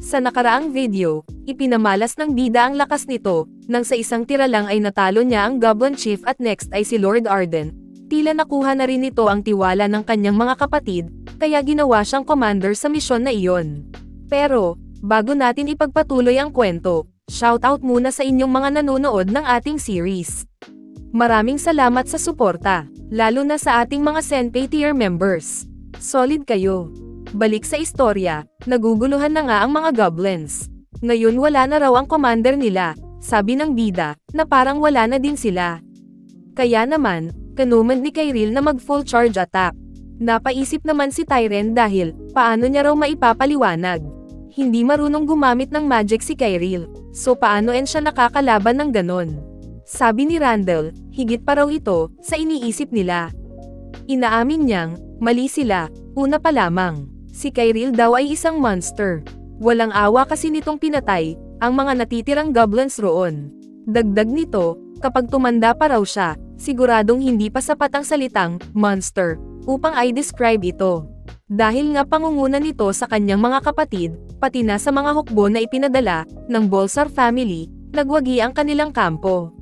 Sa nakaraang video, ipinamalas ng bida ang lakas nito, nang sa isang tira lang ay natalo niya ang Goblin Chief at next ay si Lord Arden. Tila nakuha na rin nito ang tiwala ng kanyang mga kapatid, kaya ginawa siyang commander sa misyon na iyon. Pero, bago natin ipagpatuloy ang kwento, shoutout muna sa inyong mga nanonood ng ating series. Maraming salamat sa suporta, lalo na sa ating mga Senpai tier members. Solid kayo. Balik sa istorya, naguguluhan na nga ang mga goblins. Ngayon wala na raw ang commander nila, sabi ng bida, na parang wala na din sila. Kaya naman, kinumand ni Kyril na mag full charge attack. Napaisip naman si Tyren dahil, paano niya raw maipapaliwanag. Hindi marunong gumamit ng magic si Kyril, so paano siya nakakalaban ng ganon. Sabi ni Randall, higit pa raw ito, sa iniisip nila. Inaamin niyang, mali sila, una pa lamang. Si Kyril daw ay isang monster. Walang awa kasi nitong pinatay, ang mga natitirang goblins roon. Dagdag nito, kapag tumanda pa raw siya, siguradong hindi pa sapat ang salitang, monster, upang i-describe ito. Dahil nga pangunguna nito sa kanyang mga kapatid, pati na sa mga hukbo na ipinadala, ng Bolsar family, nagwagi ang kanilang kampo.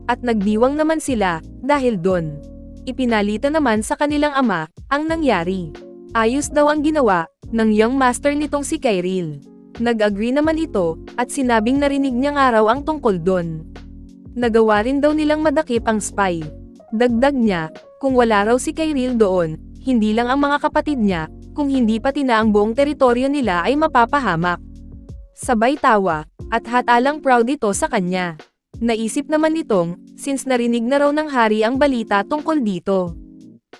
At nagdiwang naman sila, dahil doon. Ipinalita naman sa kanilang ama, ang nangyari. Ayos daw ang ginawa, ng young master nitong si Kyril. Nag-agree naman ito, at sinabing narinig niya nga raw ang tungkol doon. Nagawa rin daw nilang madakip ang spy. Dagdag niya, kung wala raw si Kyril doon, hindi lang ang mga kapatid niya, kung hindi pati na ang buong teritoryo nila ay mapapahamak. Sabay tawa, at hatalang proud ito sa kanya. Naisip naman nitong, since narinig na raw ng hari ang balita tungkol dito.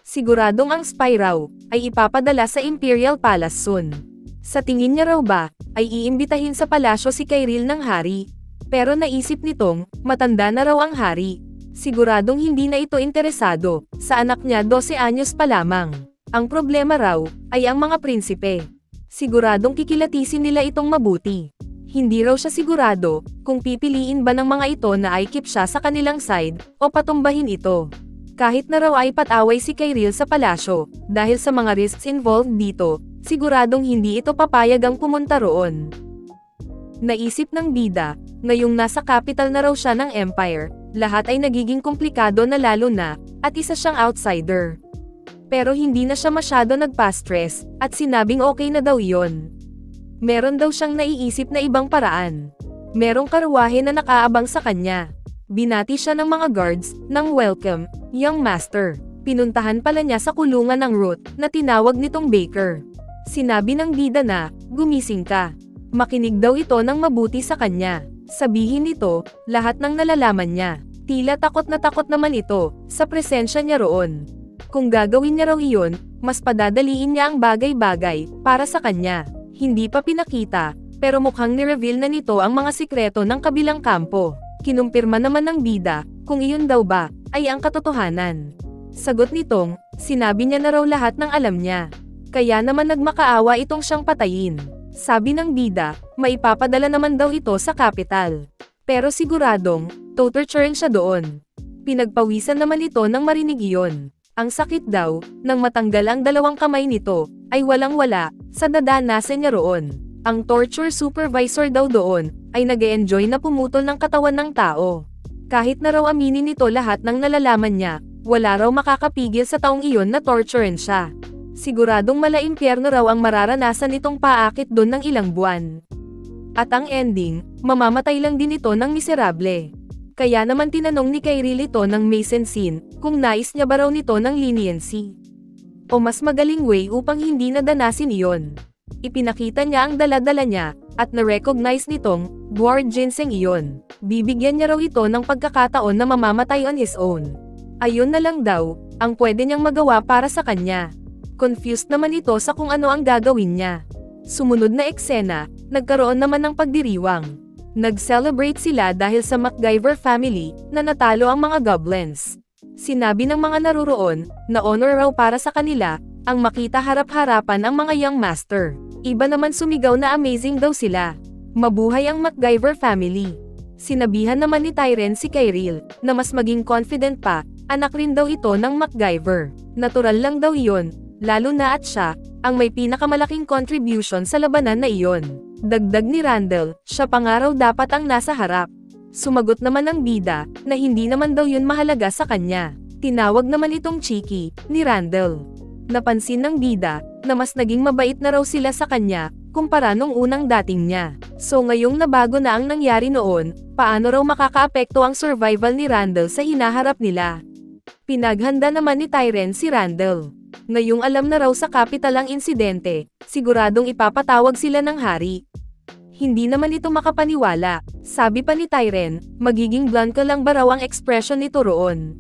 Siguradong ang spy raw, ay ipapadala sa Imperial Palace soon. Sa tingin niya raw ba, ay iimbitahin sa palasyo si Kyril ng hari. Pero naisip nitong, matanda na raw ang hari. Siguradong hindi na ito interesado, sa anak niya 12 anyos pa lamang. Ang problema raw, ay ang mga prinsipe. Siguradong kikilatisin nila itong mabuti. Hindi raw siya sigurado, kung pipiliin ba ng mga ito na i-keep siya sa kanilang side, o patumbahin ito. Kahit na raw ay pataway si Kyril sa palasyo, dahil sa mga risks involved dito, siguradong hindi ito papayag ang pumunta roon. Naisip ng bida, ngayong nasa capital na raw siya ng empire, lahat ay nagiging komplikado na lalo na, at isa siyang outsider. Pero hindi na siya masyado nagpa-stress, at sinabing okay na daw iyon. Meron daw siyang naiisip na ibang paraan. Merong karwahe na nakaabang sa kanya. Binati siya ng mga guards, ng welcome, young master. Pinuntahan pala niya sa kulungan ng Ruth, na tinawag nitong Baker. Sinabi ng bida na, gumising ka. Makinig daw ito ng mabuti sa kanya. Sabihin nito, lahat ng nalalaman niya. Tila takot naman ito, sa presensya niya roon. Kung gagawin niya raw iyon, mas padadaliin niya ang bagay-bagay, para sa kanya. Hindi pa pinakita, pero mukhang ni-reveal na nito ang mga sikreto ng kabilang kampo. Kinumpirma naman ng bida, kung iyon daw ba, ay ang katotohanan. Sagot nitong, sinabi niya na raw lahat ng alam niya. Kaya naman nagmakaawa itong siyang patayin. Sabi ng bida, maipapadala naman daw ito sa kapital. Pero siguradong, torturein siya doon. Pinagpawisan naman ito nang marinig iyon. Ang sakit daw, nang matanggal ang dalawang kamay nito, ay walang-wala, sa dadanasan niya roon. Ang torture supervisor daw doon, ay nag-e-enjoy na pumutol ng katawan ng tao. Kahit na raw aminin nito lahat ng nalalaman niya, wala raw makakapigil sa taong iyon na torturein siya. Siguradong mala-impyerno raw ang mararanasan nitong paakit doon ng ilang buwan. At ang ending, mamamatay lang din ito ng miserable. Kaya naman tinanong ni Kyril ito ng Mason Scene, kung nais niya ba raw nito ng leniency. O mas magaling way upang hindi nadanasin iyon. Ipinakita niya ang dala-dala niya, at na-recognize nitong, Dwarf Ginseng iyon. Bibigyan niya raw ito ng pagkakataon na mamamatay on his own. Ayun na lang daw, ang pwede niyang magawa para sa kanya. Confused naman ito sa kung ano ang gagawin niya. Sumunod na eksena, nagkaroon naman ng pagdiriwang. Nag-celebrate sila dahil sa MacGyver family, na natalo ang mga goblins. Sinabi ng mga naruroon, na honor raw para sa kanila, ang makita harap-harapan ang mga young master. Iba naman sumigaw na amazing daw sila. Mabuhay ang MacGyver family. Sinabihan naman ni Tyren si Kyril, na mas maging confident pa, anak rin daw ito ng MacGyver. Natural lang daw iyon, lalo na at siya, ang may pinakamalaking contribution sa labanan na iyon. Dagdag ni Randall, siya pa nga raw dapat ang nasa harap. Sumagot naman ng bida, na hindi naman daw yun mahalaga sa kanya. Tinawag naman itong cheeky, ni Randall. Napansin ng bida, na mas naging mabait na raw sila sa kanya, kumpara nung unang dating niya. So ngayong nabago na ang nangyari noon, paano raw makakaapekto ang survival ni Randall sa hinaharap nila? Pinaghanda naman ni Tyren si Randall. Ngayong alam na raw sa capital ang insidente, siguradong ipapatawag sila ng hari. Hindi naman ito makapaniwala. Sabi pa ni Tyren, magiging blanco lang ba raw ang ekspresyon nito roon?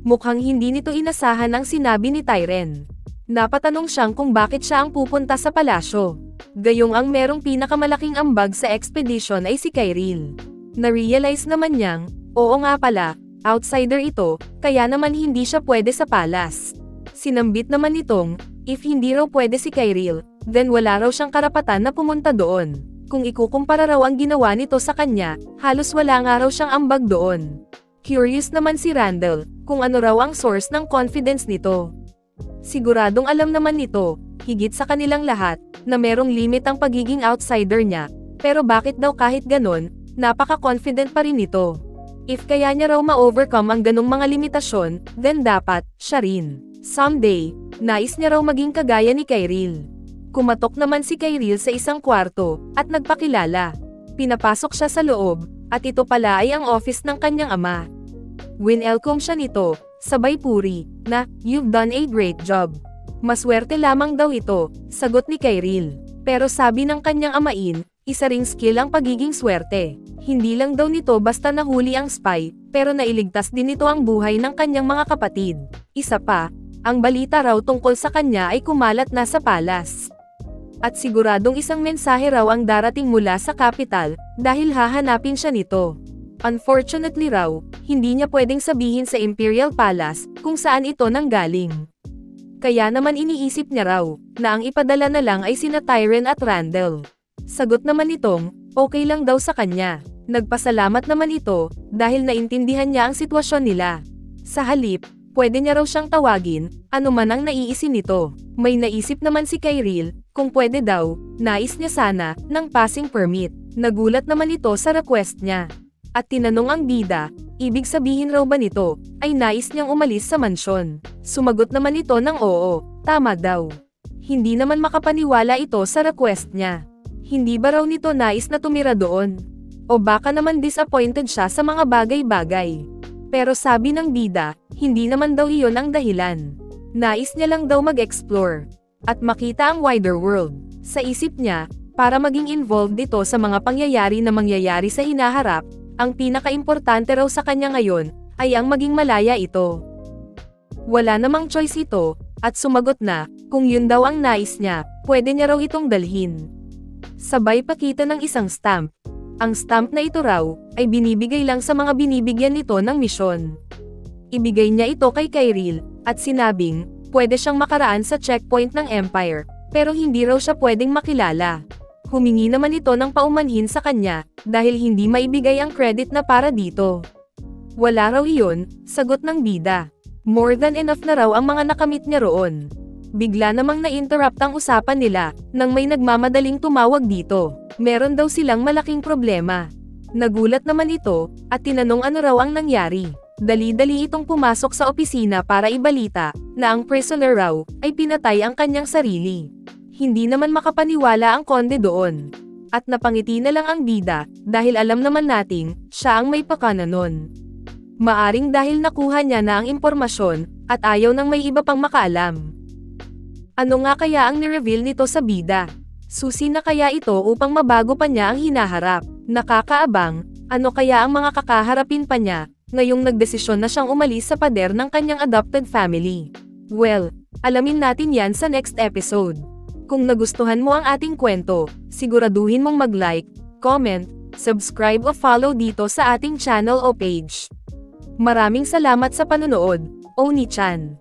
Mukhang hindi nito inasahan ang sinabi ni Tyren. Napatanong siyang kung bakit siya ang pupunta sa palasyo. Gayong ang merong pinakamalaking ambag sa expedition ay si Kyril. Na-realize naman niyang, oo nga pala, outsider ito, kaya naman hindi siya pwede sa palas. Sinambit naman nitong, if hindi raw pwede si Kyril, then wala raw siyang karapatan na pumunta doon. Kung ikukumpara raw ang ginawa nito sa kanya, halos wala nga raw siyang ambag doon. Curious naman si Randall, kung ano raw ang source ng confidence nito. Siguradong alam naman nito, higit sa kanilang lahat, na merong limit ang pagiging outsider niya, pero bakit daw kahit ganon, napaka-confident pa rin nito. If kaya niya raw ma-overcome ang ganong mga limitasyon, then dapat, siya rin. Someday, nais niya raw maging kagaya ni Kyril. Kumatok naman si Kyril sa isang kwarto, at nagpakilala. Pinapasok siya sa loob, at ito pala ay ang office ng kanyang ama. Winelcome siya nito, sabay puri, na, you've done a great job. Maswerte lamang daw ito, sagot ni Kyril. Pero sabi ng kanyang amain, isa ring skill ang pagiging swerte. Hindi lang daw nito basta nahuli ang spy, pero nailigtas din nito ang buhay ng kanyang mga kapatid. Isa pa, ang balita raw tungkol sa kanya ay kumalat na sa palas. At siguradong isang mensahe raw ang darating mula sa capital, dahil hahanapin siya nito. Unfortunately raw, hindi niya pwedeng sabihin sa Imperial Palace, kung saan ito nanggaling. Kaya naman iniisip niya raw, na ang ipadala na lang ay sina Tyren at Randall. Sagot naman itong, okay lang daw sa kanya. Nagpasalamat naman ito, dahil naintindihan niya ang sitwasyon nila. Sa halip, pwede niya raw siyang tawagin, ano man ang naiisin nito. May naisip naman si Kyril, kung pwede daw, nais niya sana, ng passing permit. Nagulat naman ito sa request niya. At tinanong ang bida, ibig sabihin raw ba nito, ay nais niyang umalis sa mansyon. Sumagot naman ito ng oo, tama daw. Hindi naman makapaniwala ito sa request niya. Hindi ba raw nito nais na tumira doon? O baka naman disappointed siya sa mga bagay-bagay. Pero sabi ng bida, hindi naman daw iyon ang dahilan. Nais niya lang daw mag-explore. At makita ang wider world. Sa isip niya, para maging involved dito sa mga pangyayari na mangyayari sa hinaharap, ang pinaka-importante raw sa kanya ngayon, ay ang maging malaya ito. Wala namang choice ito, at sumagot na, kung yun daw ang nais niya, pwede niya raw itong dalhin. Sabay pakita ng isang stamp. Ang stamp na ito raw, ay binibigay lang sa mga binibigyan nito ng misyon. Ibigay niya ito kay Kyril, at sinabing, pwede siyang makaraan sa checkpoint ng Empire, pero hindi raw siya pwedeng makilala. Humingi naman ito ng paumanhin sa kanya, dahil hindi maibigay ang credit na para dito. Wala raw iyon, sagot ng bida. More than enough na raw ang mga nakamit niya roon. Bigla namang na-interrupt ang usapan nila, nang may nagmamadaling tumawag dito. Meron daw silang malaking problema. Nagulat naman ito, at tinanong ano raw ang nangyari. Dali-dali itong pumasok sa opisina para ibalita, na ang prisoner raw, ay pinatay ang kanyang sarili. Hindi naman makapaniwala ang konde doon. At napangiti na lang ang bida, dahil alam naman nating, siya ang may pakana nun. Maaring dahil nakuha niya na ang impormasyon, at ayaw nang may iba pang makaalam. Ano nga kaya ang nireveal nito sa bida? Susi na kaya ito upang mabago pa niya ang hinaharap? Nakakaabang, ano kaya ang mga kakaharapin pa niya, ngayong nagdesisyon na siyang umalis sa pader ng kanyang adopted family? Well, alamin natin yan sa next episode. Kung nagustuhan mo ang ating kwento, siguraduhin mong mag-like, comment, subscribe o follow dito sa ating channel o page. Maraming salamat sa panonood, Oni-chan.